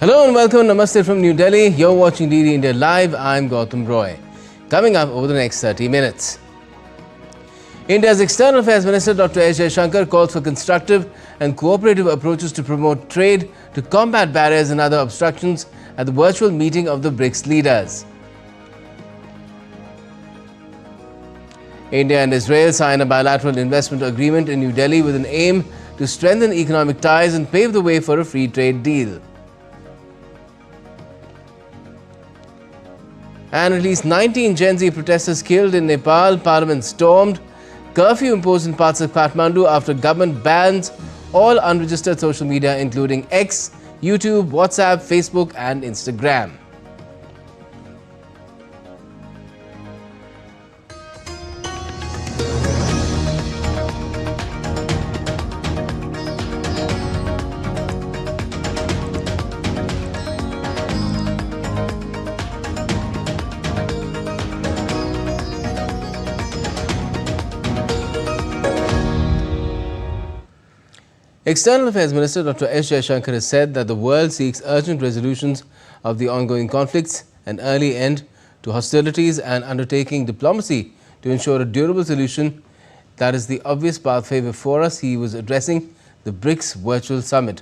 Hello and welcome. Namaste from New Delhi. You're watching DD India Live. I'm Gautam Roy. Coming up over the next 30 minutes. India's External Affairs Minister Dr. S. Jaishankar calls for constructive and cooperative approaches to promote trade, to combat barriers and other obstructions at the virtual meeting of the BRICS leaders. India and Israel sign a bilateral investment agreement in New Delhi with an aim to strengthen economic ties and pave the way for a free trade deal. And at least 19 Gen Z protesters killed in Nepal, parliament stormed, curfew imposed in parts of Kathmandu after government bans all unregistered social media including X, YouTube, WhatsApp, Facebook and Instagram. External Affairs Minister Dr. S. Jaishankar has said that the world seeks urgent resolutions of the ongoing conflicts, an early end to hostilities and undertaking diplomacy to ensure a durable solution. That is the obvious pathway before us. He was addressing the BRICS virtual summit.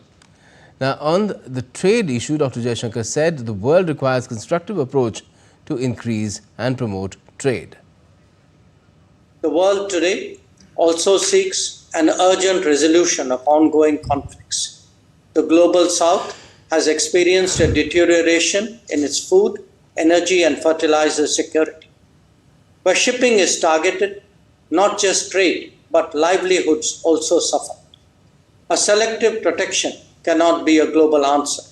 Now, on the trade issue, Dr. Jaishankar said the world requires constructive approach to increase and promote trade. The world today also seeks an urgent resolution of ongoing conflicts. The global south has experienced a deterioration in its food, energy and fertilizer security. Where shipping is targeted, not just trade, but livelihoods also suffer. A selective protection cannot be a global answer.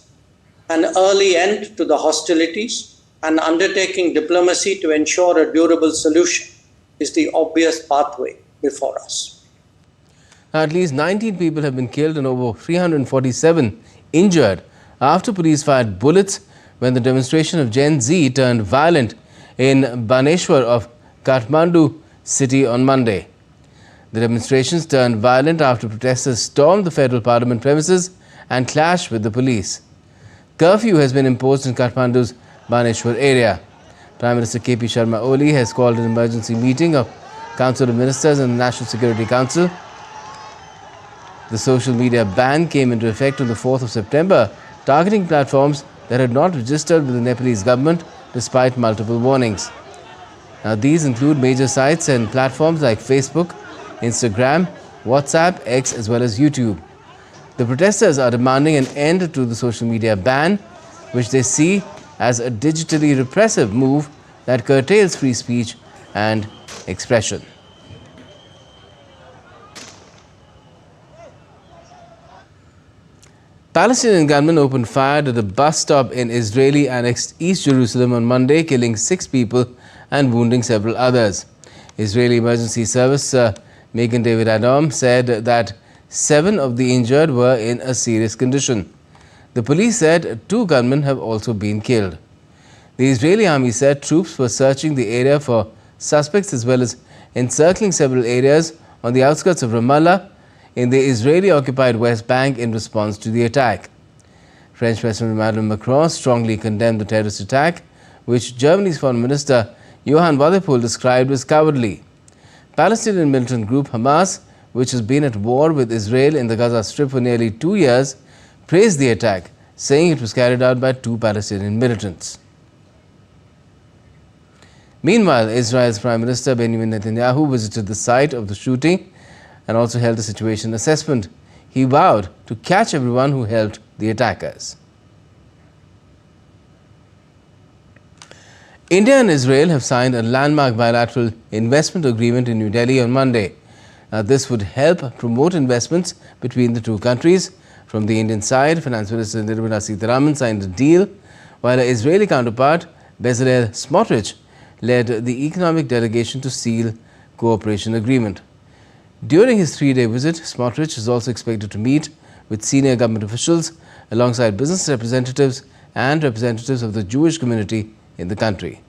An early end to the hostilities and undertaking diplomacy to ensure a durable solution is the obvious pathway before us. At least 19 people have been killed and over 347 injured after police fired bullets when the demonstration of Gen Z turned violent in Baneshwar of Kathmandu city on Monday. The demonstrations turned violent after protesters stormed the federal parliament premises and clashed with the police. Curfew has been imposed in Kathmandu's Baneshwar area. Prime Minister K.P. Sharma Oli has called an emergency meeting of Council of Ministers and the National Security Council. The social media ban came into effect on the 4th of September, targeting platforms that had not registered with the Nepalese government despite multiple warnings. Now, these include major sites and platforms like Facebook, Instagram, WhatsApp, X as well as YouTube. The protesters are demanding an end to the social media ban, which they see as a digitally repressive move that curtails free speech and expression. Palestinian gunmen opened fire at a bus stop in Israeli-annexed East Jerusalem on Monday, killing 6 people and wounding several others. Israeli Emergency Service Megan David Adom said that 7 of the injured were in a serious condition. The police said 2 gunmen have also been killed. The Israeli army said troops were searching the area for suspects as well as encircling several areas on the outskirts of Ramallah in the Israeli-occupied West Bank in response to the attack. French President Emmanuel Macron strongly condemned the terrorist attack, which Germany's Foreign Minister Johann Wadephul described as cowardly. Palestinian militant group Hamas, which has been at war with Israel in the Gaza Strip for nearly 2 years, praised the attack, saying it was carried out by 2 Palestinian militants. Meanwhile, Israel's Prime Minister Benjamin Netanyahu visited the site of the shooting and also held a situation assessment. He vowed to catch everyone who helped the attackers. India and Israel have signed a landmark bilateral investment agreement in New Delhi on Monday. Now, this would help promote investments between the two countries. From the Indian side, Finance Minister Nirmala Sitharaman signed a deal, while her Israeli counterpart Bezalel Smotrich led the economic delegation to seal cooperation agreement. During his 3-day visit, Smotrich is also expected to meet with senior government officials alongside business representatives and representatives of the Jewish community in the country.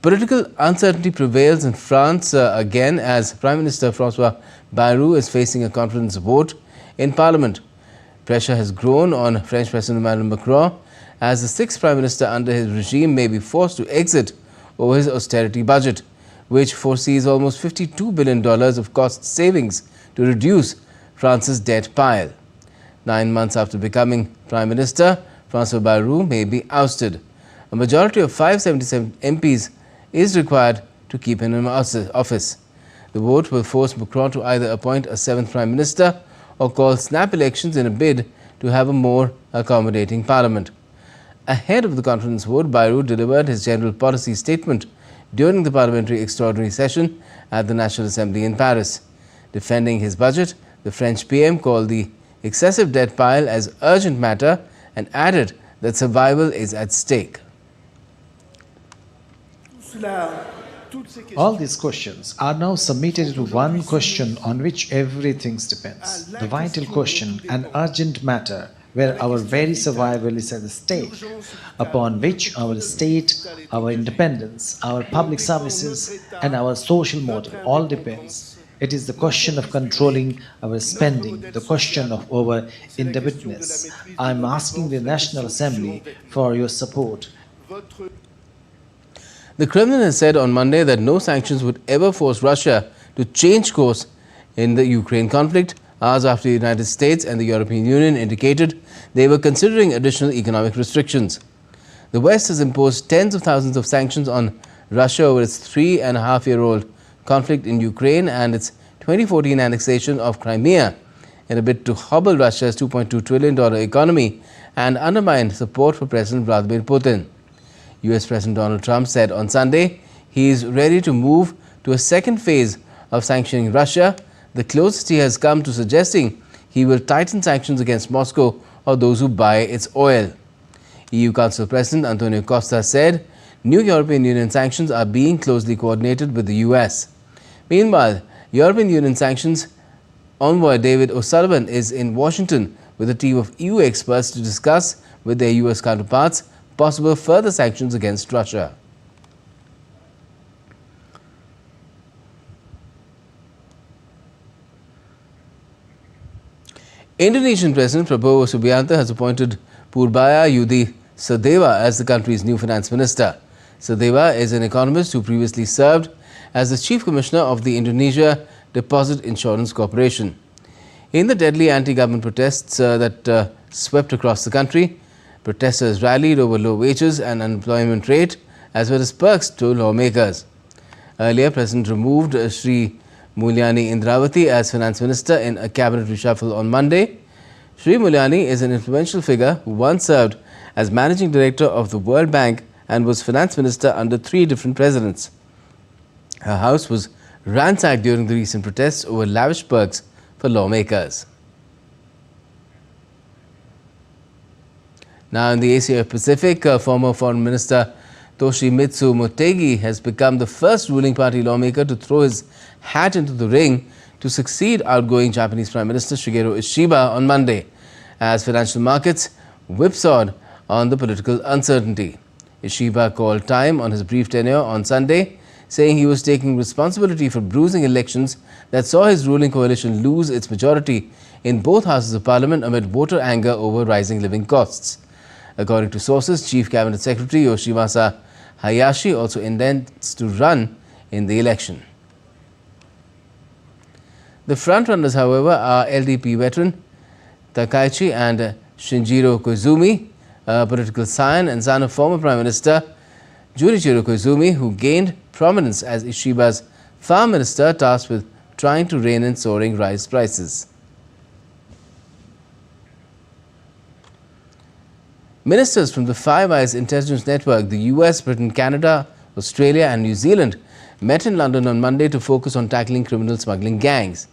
Political uncertainty prevails in France again as Prime Minister François Bayrou is facing a confidence vote in Parliament. Pressure has grown on French President Emmanuel Macron as the sixth Prime Minister under his regime may be forced to exit over his austerity budget, which foresees almost $52 billion of cost savings to reduce France's debt pile. 9 months after becoming Prime Minister, Prasar Bharati may be ousted. A majority of 577 MPs is required to keep him in office. The vote will force Macron to either appoint a seventh Prime Minister or call snap elections in a bid to have a more accommodating parliament. Ahead of the confidence vote, Bayrou delivered his general policy statement during the parliamentary extraordinary session at the National Assembly in Paris. Defending his budget, the French PM called the excessive debt pile as urgent matter and added that survival is at stake. All these questions are now submitted into one question on which everything depends. The vital question, an urgent matter, where our very survival is at stake, upon which our state, our independence, our public services and our social model all depends. It is the question of controlling our spending, the question of our indebtedness. I am asking the National Assembly for your support. The Kremlin has said on Monday that no sanctions would ever force Russia to change course in the Ukraine conflict, hours after the United States and the European Union indicated they were considering additional economic restrictions. The West has imposed tens of thousands of sanctions on Russia over its 3.5-year-old conflict in Ukraine and its 2014 annexation of Crimea in a bid to hobble Russia's $2.2 trillion economy and undermine support for President Vladimir Putin. US President Donald Trump said on Sunday he is ready to move to a second phase of sanctioning Russia, the closest he has come to suggesting he will tighten sanctions against Moscow or those who buy its oil. EU Council President Antonio Costa said new European Union sanctions are being closely coordinated with the US. Meanwhile, European Union sanctions envoy David O'Sullivan is in Washington with a team of EU experts to discuss with their US counterparts possible further sanctions against Russia. Indonesian President Prabowo Subianto has appointed Purbaya Yudi Sadeva as the country's new finance minister. Sadeva is an economist who previously served as the chief commissioner of the Indonesia Deposit Insurance Corporation. In the deadly anti-government protests that swept across the country, protesters rallied over low wages and unemployment rate as well as perks to lawmakers. Earlier, President removed Sri Mulyani Indrawati as finance minister in a cabinet reshuffle on Monday. Sri Mulyani is an influential figure who once served as managing director of the World Bank and was finance minister under 3 different presidents. Her house was ransacked during the recent protests over lavish perks for lawmakers. Now in the Asia Pacific, former Foreign Minister Toshimitsu Motegi has become the first ruling party lawmaker to throw his hat into the ring to succeed outgoing Japanese Prime Minister Shigeru Ishiba on Monday, as financial markets whipsawed on the political uncertainty. Ishiba called time on his brief tenure on Sunday, saying he was taking responsibility for bruising elections that saw his ruling coalition lose its majority in both houses of parliament amid voter anger over rising living costs. According to sources, Chief Cabinet Secretary Yoshimasa Hayashi also intends to run in the election. The frontrunners, however, are LDP veteran Takaichi and Shinjiro Koizumi, a political scion and son of former Prime Minister Junichiro Koizumi, who gained prominence as Ishiba's farm minister tasked with trying to rein in soaring rice prices. Ministers from the Five Eyes intelligence network, the US, Britain, Canada, Australia and New Zealand met in London on Monday to focus on tackling criminal smuggling gangs.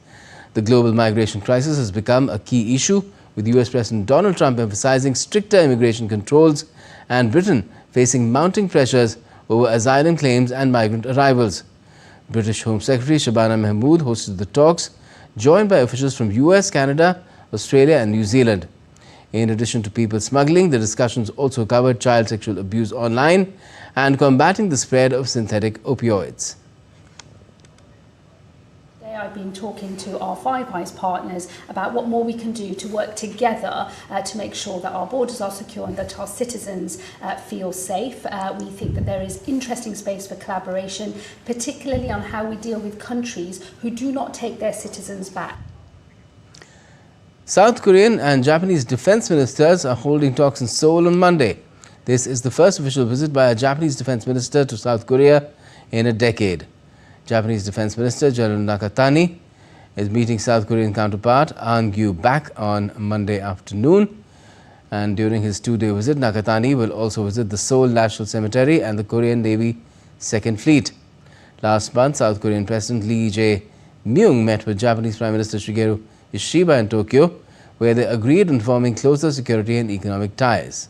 The global migration crisis has become a key issue, with US President Donald Trump emphasizing stricter immigration controls and Britain facing mounting pressures over asylum claims and migrant arrivals. British Home Secretary Shabana Mahmood hosted the talks, joined by officials from US, Canada, Australia and New Zealand. In addition to people smuggling, the discussions also covered child sexual abuse online and combating the spread of synthetic opioids. I've been talking to our Five Eyes partners about what more we can do to work together to make sure that our borders are secure and that our citizens feel safe. We think that there is interesting space for collaboration, particularly on how we deal with countries who do not take their citizens back. South Korean and Japanese defense ministers are holding talks in Seoul on Monday. This is the first official visit by a Japanese defense minister to South Korea in a decade. Japanese Defense Minister General Nakatani is meeting South Korean counterpart An Gyu-bak on Monday afternoon. And during his two-day visit, Nakatani will also visit the Seoul National Cemetery and the Korean Navy Second Fleet. Last month, South Korean President Lee Jae-myung met with Japanese Prime Minister Shigeru Ishiba in Tokyo, where they agreed on forming closer security and economic ties.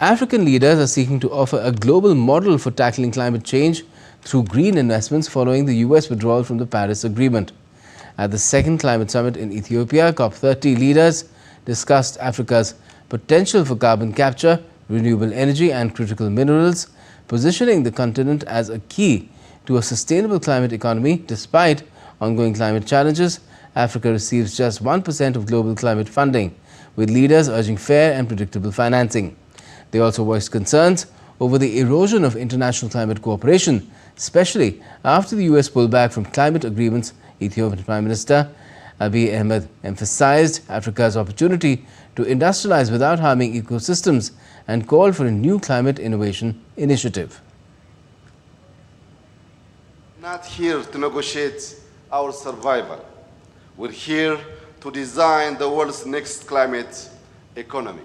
African leaders are seeking to offer a global model for tackling climate change through green investments following the US withdrawal from the Paris Agreement. At the second climate summit in Ethiopia, COP30 leaders discussed Africa's potential for carbon capture, renewable energy and critical minerals, positioning the continent as a key to a sustainable climate economy. Despite ongoing climate challenges, Africa receives just 1% of global climate funding, with leaders urging fair and predictable financing. They also voiced concerns over the erosion of international climate cooperation, especially after the US pullback from climate agreements. Ethiopian Prime Minister Abiy Ahmed emphasized Africa's opportunity to industrialize without harming ecosystems and called for a new climate innovation initiative. Not here to negotiate our survival. We're here to design the world's next climate economy.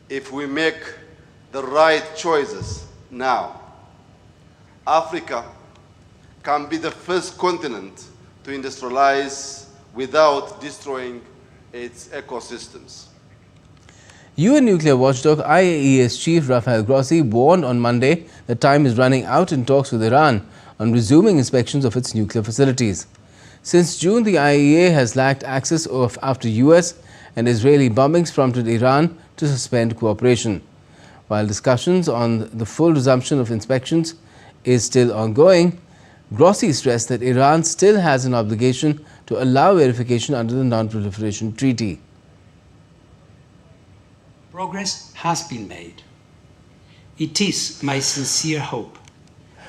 If we make the right choices now, Africa can be the first continent to industrialize without destroying its ecosystems. UN nuclear watchdog IAEA's chief Rafael Grossi warned on Monday that time is running out in talks with Iran on resuming inspections of its nuclear facilities. Since June, the IAEA has lacked access after US and Israeli bombings prompted Iran to suspend cooperation. While discussions on the full resumption of inspections is still ongoing, Grossi stressed that Iran still has an obligation to allow verification under the Non-Proliferation Treaty. Progress has been made. It is my sincere hope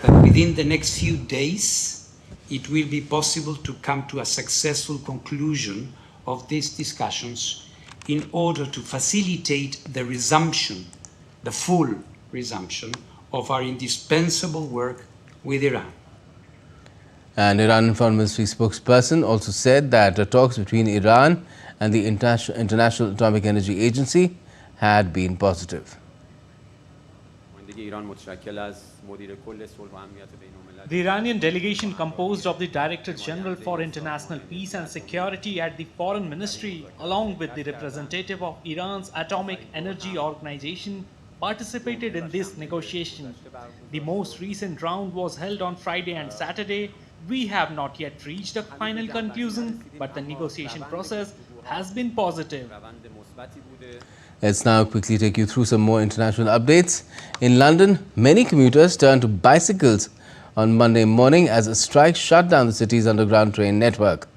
that within the next few days it will be possible to come to a successful conclusion of these discussions in order to facilitate the resumption, the full resumption of our indispensable work with Iran. And Iran Foreign Ministry spokesperson also said that the talks between Iran and the International Atomic Energy Agency had been positive. The Iranian delegation, composed of the Director General for International Peace and Security at the Foreign Ministry, along with the representative of Iran's Atomic Energy Organization, participated in this negotiation. The most recent round was held on Friday and Saturday. We have not yet reached a final conclusion, but the negotiation process has been positive. Let's now quickly take you through some more international updates. In London, many commuters turned to bicycles on Monday morning as a strike shut down the city's underground train network.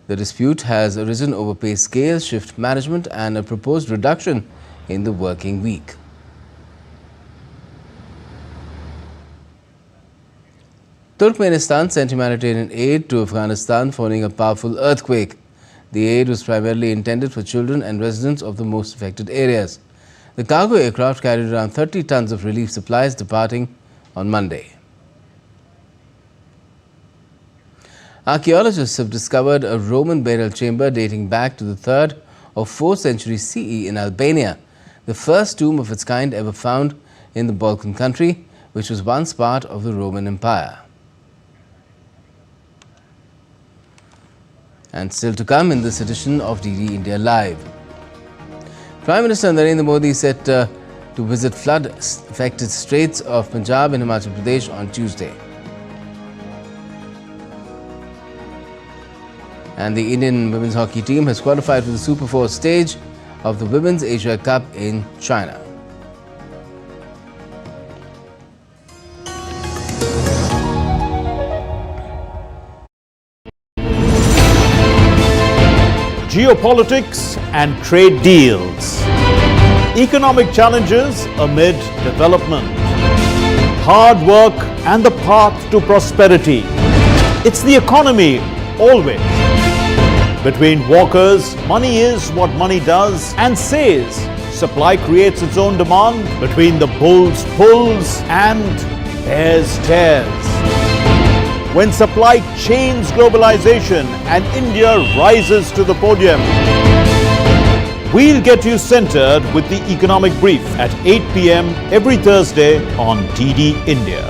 The dispute has arisen over pay scales, shift management and a proposed reduction in the working week. Turkmenistan sent humanitarian aid to Afghanistan following a powerful earthquake. The aid was primarily intended for children and residents of the most affected areas. The cargo aircraft carried around 30 tons of relief supplies departing on Monday. Archaeologists have discovered a Roman burial chamber dating back to the 3rd or 4th century CE in Albania, the first tomb of its kind ever found in the Balkan country, which was once part of the Roman Empire. And still to come in this edition of DD India Live. Prime Minister Narendra Modi is set to visit flood-affected states of Punjab and Himachal Pradesh on Tuesday. And the Indian women's hockey team has qualified for the Super 4 stage of the Women's Asia Cup in China. geopolitics and trade deals. Economic challenges amid development. Hard work and the path to prosperity. It's the economy always. Between walkers, money is what money does and says. Supply creates its own demand. Between the bulls pulls and bears tears. When supply chains globalization and India rises to the podium. We'll get you centered with the economic brief at 8 p.m. every Thursday on DD India.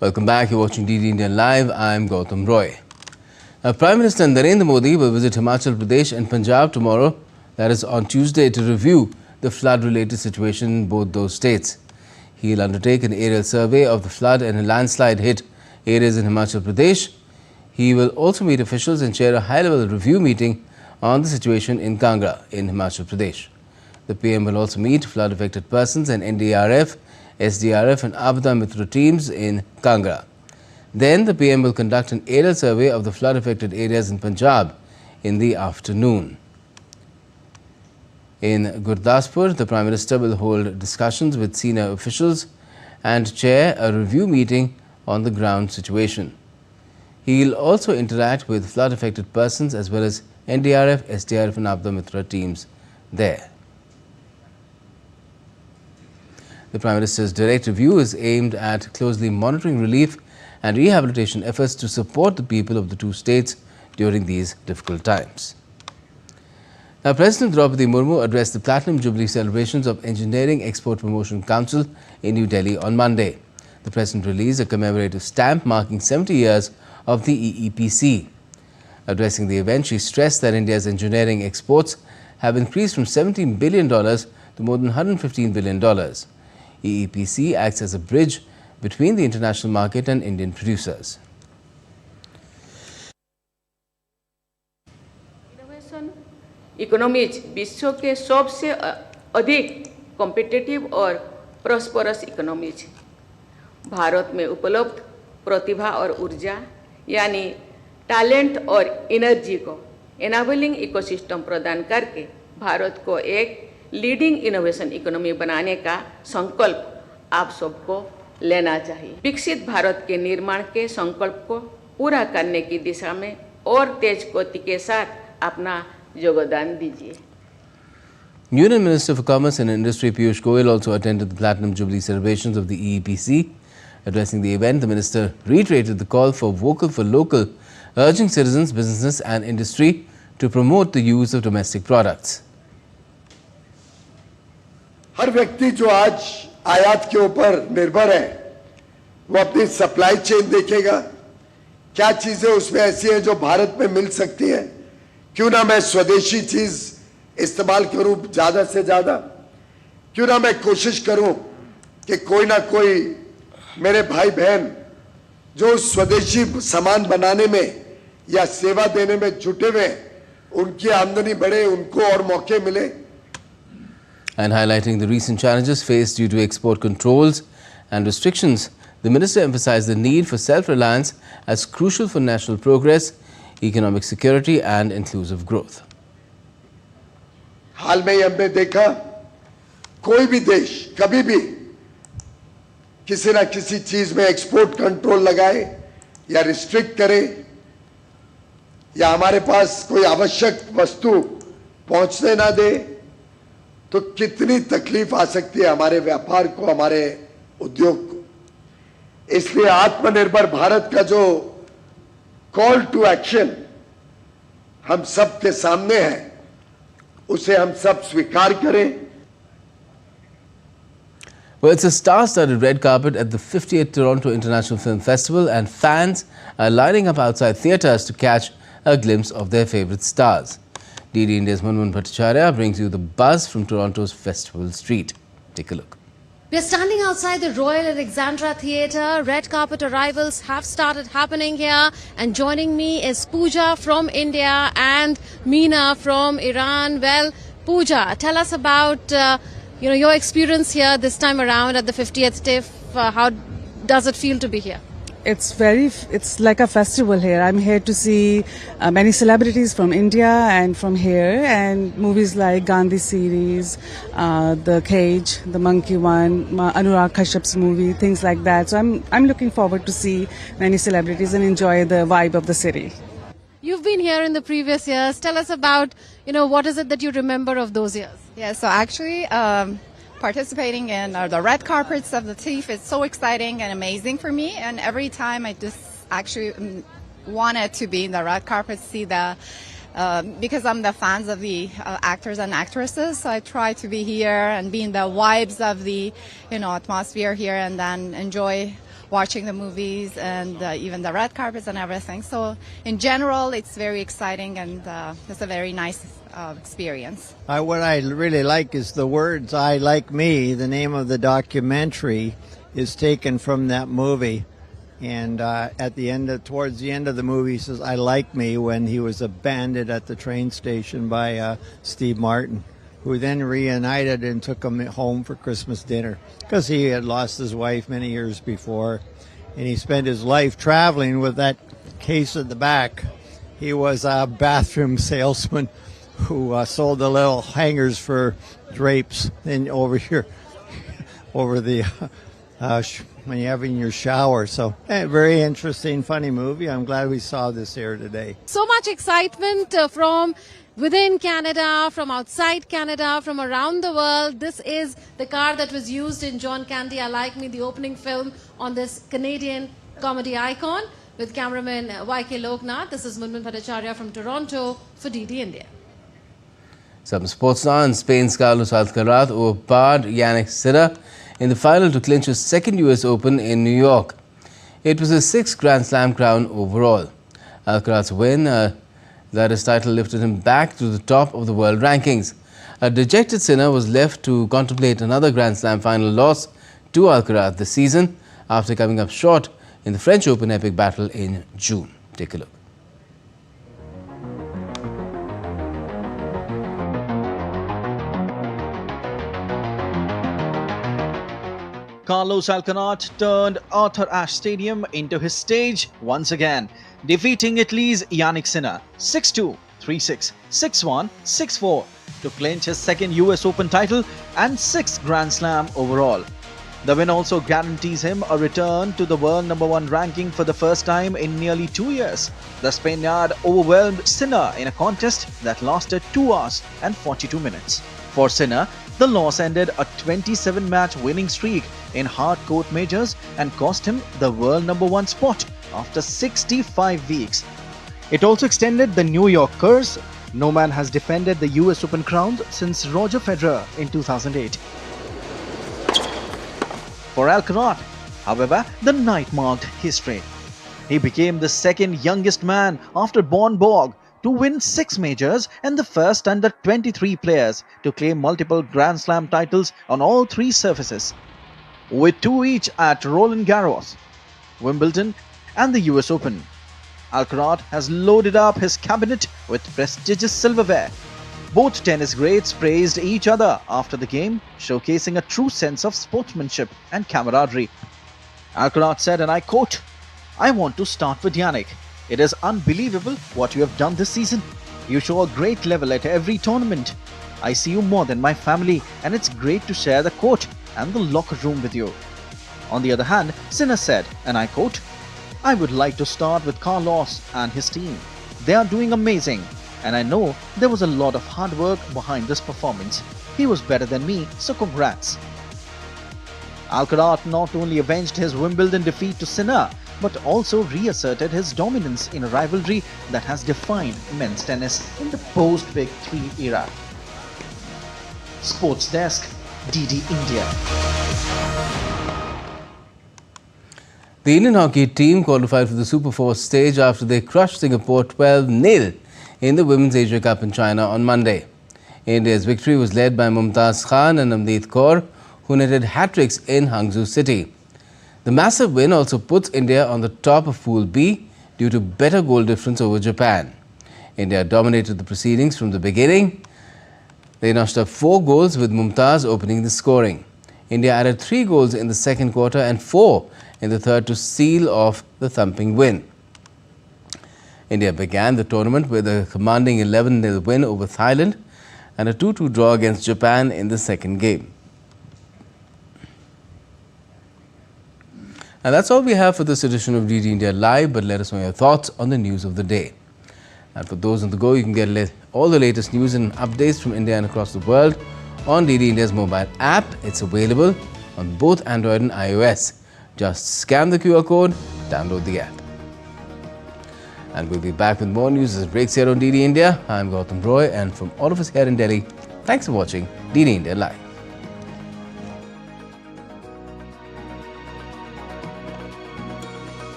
Welcome back. You're watching DD India Live. I'm Gautam Roy. Prime Minister Narendra Modi will visit Himachal Pradesh and Punjab tomorrow, that is on Tuesday, to review the flood-related situation in both those states. He'll undertake an aerial survey of the flood and landslide hit areas in Himachal Pradesh. He will also meet officials and chair a high-level review meeting on the situation in Kangra in Himachal Pradesh. The PM will also meet flood-affected persons and NDRF, SDRF and Abda Mitra teams in Kangra. Then the PM will conduct an aerial survey of the flood-affected areas in Punjab in the afternoon. In Gurdaspur, the Prime Minister will hold discussions with senior officials and chair a review meeting on the ground situation. He will also interact with flood-affected persons as well as NDRF, SDRF and Abda Mitra teams there. The Prime Minister's direct review is aimed at closely monitoring relief and rehabilitation efforts to support the people of the two states during these difficult times. Now, President Draupadi Murmu addressed the Platinum Jubilee celebrations of Engineering Export Promotion Council in New Delhi on Monday. The President released a commemorative stamp marking 70 years of the EEPC. Addressing the event, she stressed that India's engineering exports have increased from $17 billion to more than $115 billion. EEPC acts as a bridge between the international market and Indian producers. Innovation economies विश्व के सबसे अधिक competitive और prosperous economies Bharat में उपलब्ध प्रतिभा और ऊर्जा यानी टैलेंट और एनर्जी को एनाबलिंग इकोसिस्टम प्रदान करके भारत को एक लीडिंग इनोवेशन इकोनॉमी बनाने का संकल्प आप सबको लेना चाहिए। विकसित भारत के निर्माण के संकल्प को पूरा करने की दिशा में और तेज गति के साथ अपना योगदान दीजिए। Union Minister for Commerce and Industry Piyush Goyal also attended the Platinum Jubilee celebrations of the EEPC. Addressing the event, the minister reiterated the call for vocal for local, urging citizens, businesses and industry to promote the use of domestic products. हर व्यक्ति जो आज आयात के ऊपर निर्भर है वो अपनी सप्लाई चेन देखेगा, क्या चीजें उसमें ऐसी हैं जो भारत में मिल सकती हैं, क्यों ना मैं स्वदेशी चीज इस्तेमाल करूं ज्यादा से ज्यादा, क्यों ना मैं कोशिश करूं कि कोई ना कोई मेरे भाई बहन जो स्वदेशी सामान बनाने में या सेवा देने में जुटे हुए उनकी आमदनी बढ़े, उनको और मौके मिले. And highlighting the recent challenges faced due to export controls and restrictions, the minister emphasized the need for self-reliance as crucial for national progress, economic security and inclusive growth. हाल में ही हमने देखा कोई भी देश कभी भी किसी ना किसी चीज में एक्सपोर्ट कंट्रोल लगाए या रिस्ट्रिक्ट करे या हमारे पास कोई आवश्यक वस्तु पहुंचने ना दे तो कितनी तकलीफ आ सकती है हमारे व्यापार को, हमारे उद्योग को. इसलिए आत्मनिर्भर भारत का जो कॉल टू एक्शन हम सब के सामने है उसे हम सब स्वीकार करें. Well, it's a star-studded red carpet at the 50th Toronto International Film Festival and fans are lining up outside theatres to catch a glimpse of their favourite stars. DD India's Manmohan Bhattacharya brings you the buzz from Toronto's Festival Street. Take a look. We are standing outside the Royal Alexandra Theatre. Red carpet arrivals have started happening here. And joining me is Pooja from India and Meena from Iran. Well, Pooja, tell us about your experience here this time around at the 50th TIFF. How does it feel to be here? it's like a festival here. I'm here to see many celebrities from India and from here, and movies like Gandhi series, The Cage, the monkey one, Anurag Kashyap's movie, things like that. So I'm looking forward to see many celebrities and enjoy the vibe of the city. You've been here in the previous years. Tell us about, what is it that you remember of those years? Yeah, so actually participating in the red carpets of the TIFF is so exciting and amazing for me. And every time I just actually wanted to be in the red carpet, see the, because I'm the fans of the actors and actresses. So I try to be here and be in the vibes of the, atmosphere here and then enjoy watching the movies and even the red carpets and everything. So in general, it's very exciting and it's a very nice experience. What I really like is the words "I like me." The name of the documentary is taken from that movie, and towards the end of the movie, he says "I like me" when he was abandoned at the train station by Steve Martin, who then reunited and took him home for Christmas dinner because he had lost his wife many years before, and he spent his life traveling with that case at the back. He was a bathroom salesman who sold the little hangers for drapes over the when you're having your shower. So very interesting, funny movie. I'm glad we saw this here today. So much excitement from within Canada, from outside Canada, from around the world. This is the car that was used in John Candy, I Like Me, the opening film on this Canadian comedy icon, with cameraman YK Loknath. This is Munmin Bhattacharya from Toronto for DD India. Some sports now. In Spain's Carlos Alcaraz overpowered Yannick Sinner in the final to clinch his second US Open in New York. It was his sixth Grand Slam crown overall. Alcaraz's win, that his title lifted him back to the top of the world rankings. A dejected Sinner was left to contemplate another Grand Slam final loss to Alcaraz this season after coming up short in the French Open epic battle in June. Take a look. Carlos Alcaraz turned Arthur Ashe Stadium into his stage once again, defeating Italy's Yannick Sinner 6-2, 3-6, 6-1, 6-4 to clinch his second US Open title and sixth Grand Slam overall. The win also guarantees him a return to the world #1 ranking for the first time in nearly 2 years. The Spaniard overwhelmed Sinner in a contest that lasted 2 hours and 42 minutes. For Sinner, the loss ended a 27-match winning streak in hard court majors and cost him the world #1 spot after 65 weeks. It also extended the New York curse. No man has defended the US Open crown since Roger Federer in 2008. For Alcaraz, however, the night marked history. He became the second youngest man after Bjorn Borg to win 6 majors and the first under 23 players to claim multiple Grand Slam titles on all 3 surfaces, with 2 each at Roland Garros, Wimbledon and the US Open. Alcaraz has loaded up his cabinet with prestigious silverware. Both tennis greats praised each other after the game, showcasing a true sense of sportsmanship and camaraderie. Alcaraz said, and I quote, "I want to start with Yannick. It is unbelievable what you have done this season. You show a great level at every tournament. I see you more than my family, and it's great to share the court and the locker room with you." On the other hand, Sinner said, and I quote, "I would like to start with Carlos and his team. They are doing amazing, and I know there was a lot of hard work behind this performance. He was better than me, so congrats." Alcaraz not only avenged his Wimbledon defeat to Sinner, but also reasserted his dominance in a rivalry that has defined men's tennis in the post-Big 3 era. Sports Desk, DD India. The Indian hockey team qualified for the Super 4 stage after they crushed Singapore 12-0 in the Women's Asia Cup in China on Monday. India's victory was led by Mumtaz Khan and Namdeet Kaur, who netted hat-tricks in Hangzhou City. The massive win also puts India on the top of Pool B due to better goal difference over Japan. India dominated the proceedings from the beginning. They notched up 4 goals with Mumtaz opening the scoring. India added 3 goals in the second quarter and 4 in the third to seal off the thumping win. India began the tournament with a commanding 11-0 win over Thailand and a 2-2 draw against Japan in the second game. And that's all we have for this edition of DD India Live, but let us know your thoughts on the news of the day. And for those on the go, you can get all the latest news and updates from India and across the world on DD India's mobile app. It's available on both Android and iOS. Just scan the QR code, download the app. And we'll be back with more news as it breaks here on DD India. I'm Gautam Roy, and from all of us here in Delhi, thanks for watching DD India Live.